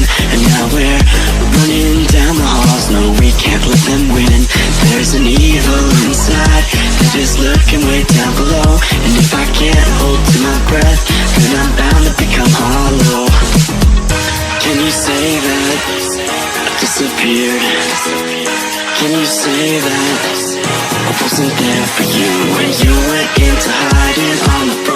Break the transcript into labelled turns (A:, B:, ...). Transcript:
A: in, and now we're running down the halls. No, we can't let them win. There's an evil inside that is lurking way down below, and if I can't hold to my breath, then I'm bound to become hollow. Can you say that I disappeared? Can you say that I wasn't there for you when you went into hiding on the